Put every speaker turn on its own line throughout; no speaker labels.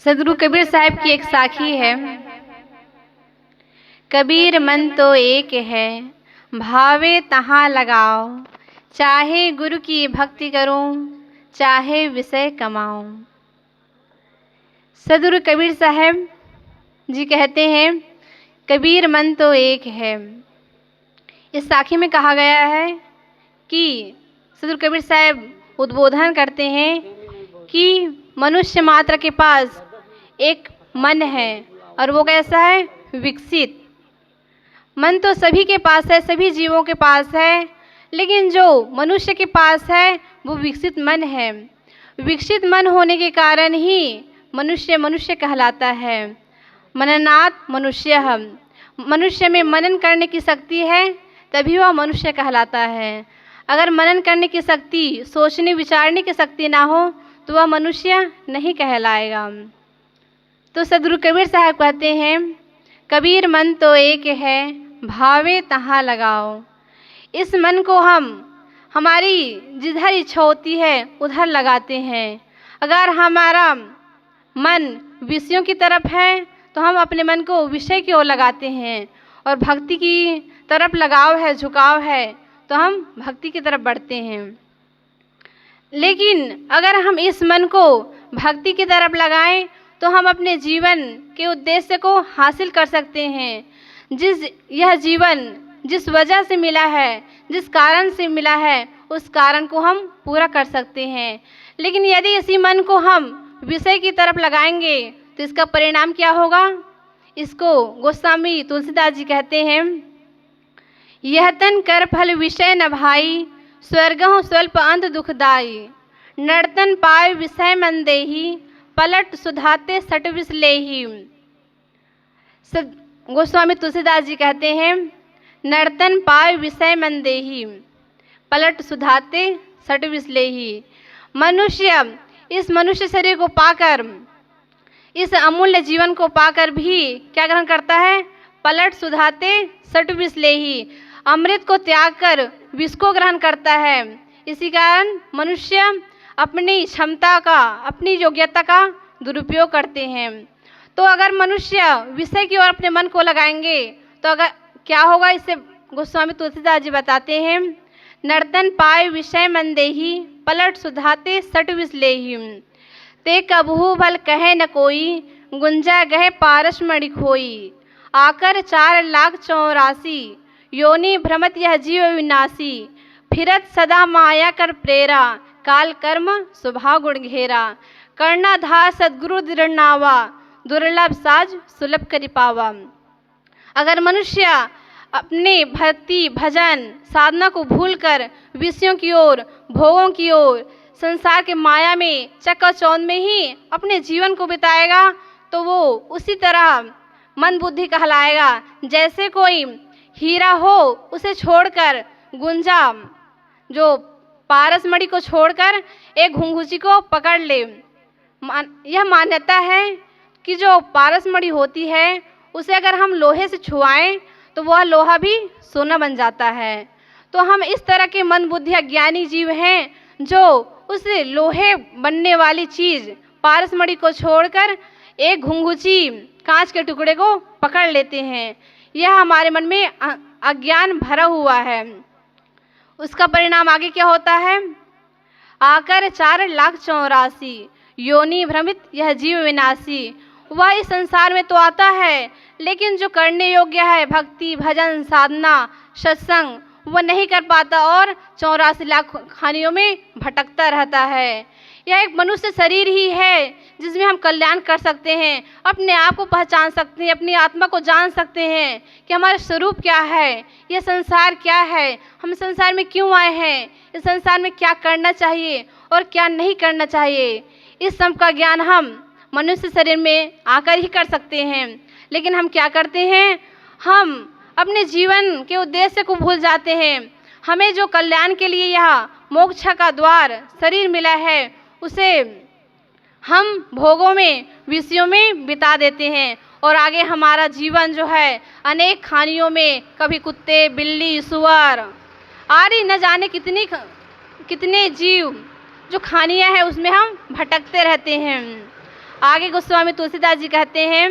सदगुरु कबीर साहब की एक साखी है। कबीर मन तो एक है, भावे तहाँ लगाओ, चाहे गुरु की भक्ति करो, चाहे विषय कमाओ। सदगुरु कबीर साहब जी कहते हैं, कबीर मन तो एक है। इस साखी में कहा गया है कि सदगुरु कबीर साहब उद्बोधन करते हैं कि मनुष्य मात्र के पास एक मन है और वो कैसा है? विकसित। मन तो सभी के पास है, सभी जीवों के पास है, लेकिन जो मनुष्य के पास है वो विकसित मन है। विकसित मन होने के कारण ही मनुष्य मनुष्य कहलाता है। मननात् मनुष्यः। मनुष्य में मनन करने की शक्ति है तभी वह मनुष्य कहलाता है। अगर मनन करने की शक्ति, सोचने विचारने की शक्ति ना हो तो वह मनुष्य नहीं कहलाएगा। तो सदगुरु कबीर साहब कहते हैं, कबीर मन तो एक है, भावे तहाँ लगाओ। इस मन को हम हमारी जिधर इच्छा होती है उधर लगाते हैं। अगर हमारा मन विषयों की तरफ है तो हम अपने मन को विषय की ओर लगाते हैं, और भक्ति की तरफ लगाव है, झुकाव है, तो हम भक्ति की तरफ बढ़ते हैं। लेकिन अगर हम इस मन को भक्ति की तरफ लगाएं तो हम अपने जीवन के उद्देश्य को हासिल कर सकते हैं। यह जीवन जिस वजह से मिला है, जिस कारण से मिला है, उस कारण को हम पूरा कर सकते हैं। लेकिन यदि इसी मन को हम विषय की तरफ लगाएंगे तो इसका परिणाम क्या होगा? इसको गोस्वामी तुलसीदास जी कहते हैं, यह तन कर फल विषय न भाई, स्वर्गहु स्वल्प अंत दुखदाई। नर्तन पाय विषय मन देही, पलट सुधाते सट विष लेही। गोस्वामी तुलसीदास जी कहते हैं, नर्तन पाय विषय मन देही, पलट सुधाते सट विष लेही। मनुष्य इस मनुष्य शरीर को पाकर, इस अमूल्य जीवन को पाकर भी क्या ग्रहण करता है? पलट सुधाते सट विष लेही। अमृत को त्याग कर विष को ग्रहण करता है। इसी कारण मनुष्य अपनी क्षमता का, अपनी योग्यता का दुरुपयोग करते हैं। तो अगर मनुष्य विषय की ओर अपने मन को लगाएंगे तो अगर क्या होगा, इससे गोस्वामी तुलसीदास जी बताते हैं, नर्तन पाय विषय मन देही, पलट सुधाते सट विष लेही। ते कबहू भल कहे न कोई, गुंजा गहे पारस मणि खोई। आकर 4,84,000, योनि भ्रमत यह जीव विनाशी। फिरत सदा माया कर प्रेरा, काल कर्म स्वभाव गुण घेरा। कर्णाधार सद्गुरु दृढ़नावा, दुर्लभ साज सुलभ करि पावा। अगर मनुष्य अपने भक्ति भजन साधना को भूलकर विषयों की ओर, भोगों की ओर, संसार के माया में, चकाचौंध में ही अपने जीवन को बिताएगा तो वो उसी तरह मन बुद्धि कहलाएगा। जैसे कोई हीरा हो उसे छोड़कर, गुंजा जो पारस मणि को छोड़कर एक घुंघुची को पकड़ ले। यह मान्यता है कि जो पारस मणि होती है उसे अगर हम लोहे से छुआएं तो वह लोहा भी सोना बन जाता है। तो हम इस तरह के मन बुद्धि अज्ञानी जीव हैं जो उस लोहे बनने वाली चीज़ पारस मणि को छोड़कर एक घुंघुची कांच के टुकड़े को पकड़ लेते हैं। यह हमारे मन में अज्ञान भरा हुआ है। उसका परिणाम आगे क्या होता है? आकर 4,84,000, योनि भ्रमित यह जीव विनाशी। वह इस संसार में तो आता है, लेकिन जो करने योग्य है, भक्ति भजन साधना सत्संग, वह नहीं कर पाता और 84 लाख खानियों में भटकता रहता है। यह एक मनुष्य शरीर ही है जिसमें हम कल्याण कर सकते हैं, अपने आप को पहचान सकते हैं, अपनी आत्मा को जान सकते हैं कि हमारा स्वरूप क्या है, यह संसार क्या है, हम संसार में क्यों आए हैं, इस संसार में क्या करना चाहिए और क्या नहीं करना चाहिए। इस सब का ज्ञान हम मनुष्य शरीर में आकर ही कर सकते हैं। लेकिन हम क्या करते हैं? हम अपने जीवन के उद्देश्य को भूल जाते हैं। हमें जो कल्याण के लिए यह मोक्ष का द्वार शरीर मिला है उसे हम भोगों में, विषयों में बिता देते हैं, और आगे हमारा जीवन जो है अनेक खानियों में, कभी कुत्ते बिल्ली सुअर आदि न जाने कितने जीव जो खानियाँ हैं उसमें हम भटकते रहते हैं। आगे गोस्वामी तुलसीदास जी कहते हैं,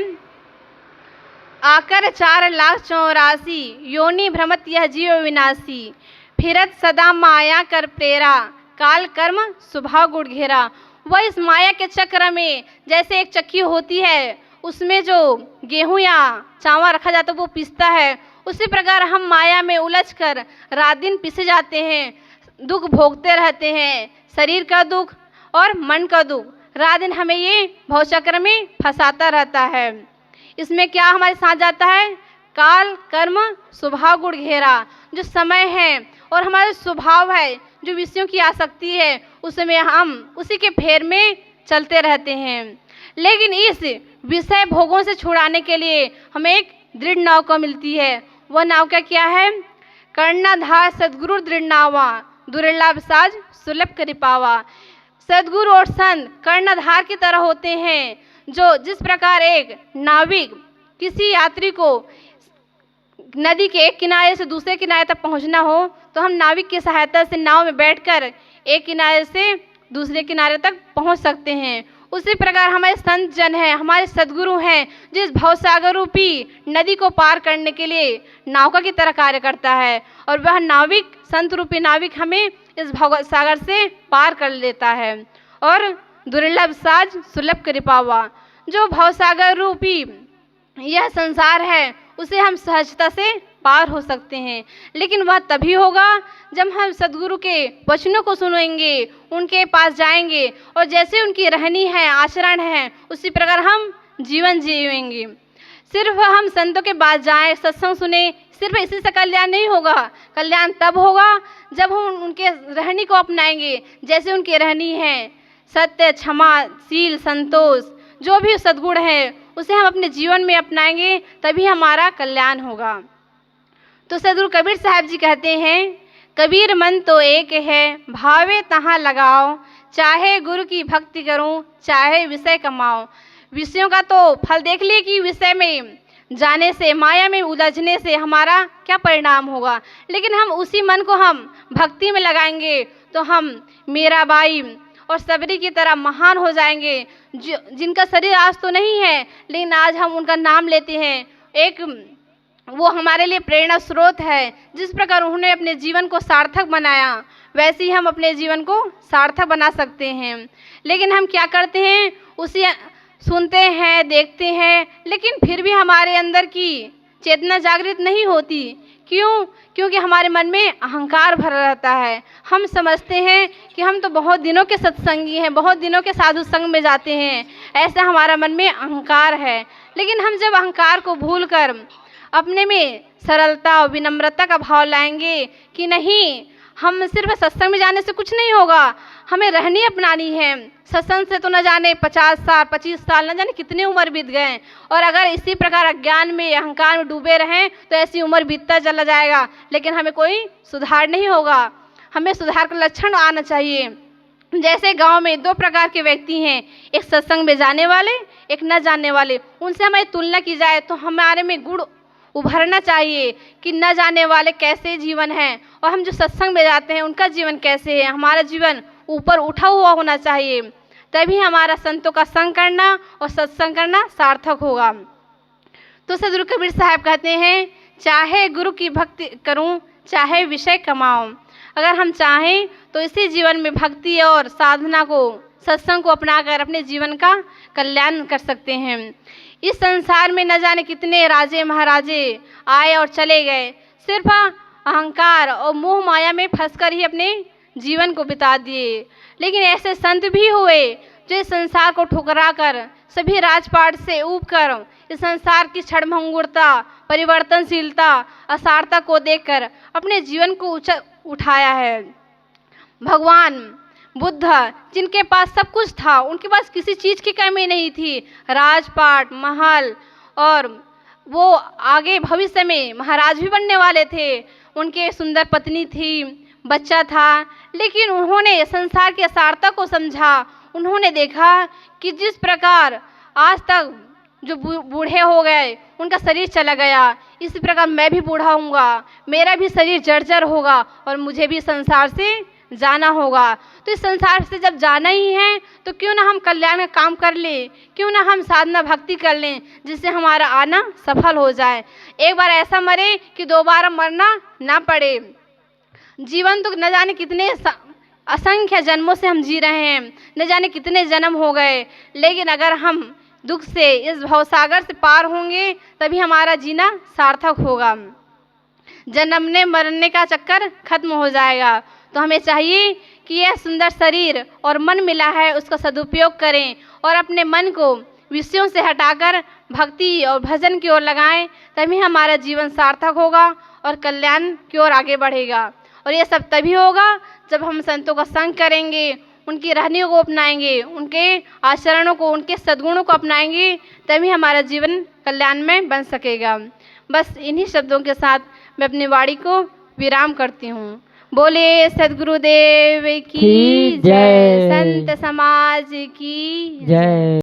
आकर 4,84,000 योनि भ्रमत यह जीव विनाशी, फिरत सदा माया कर प्रेरा, काल कर्म स्वभाव गुण घेरा। वह इस माया के चक्र में जैसे एक चक्की होती है, उसमें जो गेहूं या चावल रखा जाता है वो पिसता है, उसी प्रकार हम माया में उलझकर रात दिन पिसे जाते हैं, दुख भोगते रहते हैं, शरीर का दुख और मन का दुख। रात दिन हमें ये भवचक्र में फंसाता रहता है। इसमें क्या हमारे साथ जाता है? काल कर्म स्वभाव गुण घेरा। जो समय है और हमारे स्वभाव है, जो विषयों की आसक्ति है, उसमें हम उसी के फेर में चलते रहते हैं। लेकिन इस विषय भोगों से छुड़ाने के लिए हमें एक दृढ़ नाव को मिलती है। वह नाव का क्या है? कर्णाधार सद्गुरु दृढ़ नावा, दुर्लभ साज सुलभ कृपावा। सद्गुरु और संत कर्णाधार की तरह होते हैं, जो जिस प्रकार एक नाविक किसी यात्री को नदी के एक किनारे से दूसरे किनारे तक पहुंचना हो तो हम नाविक की सहायता से नाव में बैठकर एक किनारे से दूसरे किनारे तक पहुंच सकते हैं। उसी प्रकार हमारे संत जन हैं, हमारे सद्गुरु हैं, जिस भवसागर रूपी नदी को पार करने के लिए नौका की तरह कार्य करता है, और वह नाविक संत रूपी नाविक हमें इस भवसागर से पार कर लेता है। और दुर्लभ साज सुलभ कृपावा, जो भवसागर रूपी यह संसार है उसे हम सहजता से पार हो सकते हैं, लेकिन वह तभी होगा जब हम सद्गुरु के वचनों को सुनेंगे, उनके पास जाएंगे और जैसे उनकी रहनी है, आचरण है, उसी प्रकार हम जीवन जिएंगे। सिर्फ हम संतों के पास जाएं, सत्संग सुने, सिर्फ इसी से कल्याण नहीं होगा। कल्याण तब होगा जब हम उनके रहनी को अपनाएंगे, जैसे उनकी रहनी है, सत्य, क्षमा, शील, संतोष, जो भी सद्गुण है उसे हम अपने जीवन में अपनाएंगे, तभी हमारा कल्याण होगा। तो सद्गुरु कबीर साहब जी कहते हैं, कबीर मन तो एक है, भावे तहाँ लगाओ, चाहे गुरु की भक्ति करूं, चाहे विषय कमाओ। विषयों का तो फल देख लिए कि विषय में जाने से, माया में उलझने से हमारा क्या परिणाम होगा, लेकिन हम उसी मन को हम भक्ति में लगाएंगे तो हम मीराबाई और सबरी की तरह महान हो जाएंगे, जिनका शरीर आज तो नहीं है लेकिन आज हम उनका नाम लेते हैं। एक वो हमारे लिए प्रेरणा स्रोत है। जिस प्रकार उन्होंने अपने जीवन को सार्थक बनाया, वैसे ही हम अपने जीवन को सार्थक बना सकते हैं। लेकिन हम क्या करते हैं? उसी सुनते हैं, देखते हैं, लेकिन फिर भी हमारे अंदर की चेतना जागृत नहीं होती। क्यों? क्योंकि हमारे मन में अहंकार भरा रहता है। हम समझते हैं कि हम तो बहुत दिनों के सत्संगी हैं, बहुत दिनों के साधु संग में जाते हैं, ऐसा हमारा मन में अहंकार है। लेकिन हम जब अहंकार को भूलकर अपने में सरलता और विनम्रता का भाव लाएंगे कि नहीं, हम सिर्फ सत्संग में जाने से कुछ नहीं होगा, हमें रहनी अपनानी है। सत्संग से तो न जाने 50 साल 25 साल न जाने कितनी उम्र बीत गए, और अगर इसी प्रकार अज्ञान में, अहंकार में डूबे रहें तो ऐसी उम्र बीतता चला जाएगा, लेकिन हमें कोई सुधार नहीं होगा। हमें सुधार का लक्षण आना चाहिए। जैसे गांव में 2 प्रकार के व्यक्ति हैं, एक सत्संग में जाने वाले, एक न जाने वाले। उनसे हमारी तुलना की जाए तो हमारे में गुण उभरना चाहिए कि न जाने वाले कैसे जीवन है और हम जो सत्संग में जाते हैं उनका जीवन कैसे है। हमारा जीवन ऊपर उठा हुआ होना चाहिए, तभी हमारा संतों का संग करना और सत्संग करना सार्थक होगा। तो सद्गुरु कबीर साहब कहते हैं, चाहे गुरु की भक्ति करूं, चाहे विषय कमाऊं। अगर हम चाहें तो इसी जीवन में भक्ति और साधना को, सत्संग को अपनाकर अपने जीवन का कल्याण कर सकते हैं। इस संसार में न जाने कितने राजे महाराजे आए और चले गए, सिर्फ अहंकार और मोह माया में फंसकर ही अपने जीवन को बिता दिए। लेकिन ऐसे संत भी हुए जो इस संसार को ठुकराकर, सभी राजपाट से ऊबकर, इस संसार की क्षणभंगुरता, परिवर्तनशीलता, असारता को देखकर अपने जीवन को उठाया है। भगवान बुद्ध, जिनके पास सब कुछ था, उनके पास किसी चीज़ की कमी नहीं थी, राजपाट, महल, और वो आगे भविष्य में महाराज भी बनने वाले थे। उनके सुंदर पत्नी थी, बच्चा था, लेकिन उन्होंने संसार की असारता को समझा। उन्होंने देखा कि जिस प्रकार आज तक जो बूढ़े हो गए, उनका शरीर चला गया, इसी प्रकार मैं भी बूढ़ा होऊंगा, मेरा भी शरीर जर्जर होगा और मुझे भी संसार से जाना होगा। तो इस संसार से जब जाना ही है तो क्यों ना हम कल्याण का काम कर लें, क्यों ना हम साधना भक्ति कर लें, जिससे हमारा आना सफल हो जाए। एक बार ऐसा मरे कि दोबारा मरना ना पड़े। जीवन तो न जाने कितने असंख्य जन्मों से हम जी रहे हैं, न जाने कितने जन्म हो गए, लेकिन अगर हम दुख से इस भवसागर से पार होंगे तभी हमारा जीना सार्थक होगा। जन्मने मरने का चक्कर खत्म हो जाएगा। तो हमें चाहिए कि यह सुंदर शरीर और मन मिला है उसका सदुपयोग करें और अपने मन को विषयों से हटाकर भक्ति और भजन की ओर लगाएं, तभी हमारा जीवन सार्थक होगा और कल्याण की ओर आगे बढ़ेगा। और ये सब तभी होगा जब हम संतों का संग करेंगे, उनकी रहनी को अपनाएंगे, उनके आचरणों को, उनके सद्गुणों को अपनाएंगे, तभी हमारा जीवन कल्याण में बन सकेगा। बस इन्हीं शब्दों के साथ मैं अपनी वाणी को विराम करती हूँ। बोले सद्गुरुदेव की जय, संत समाज की जय।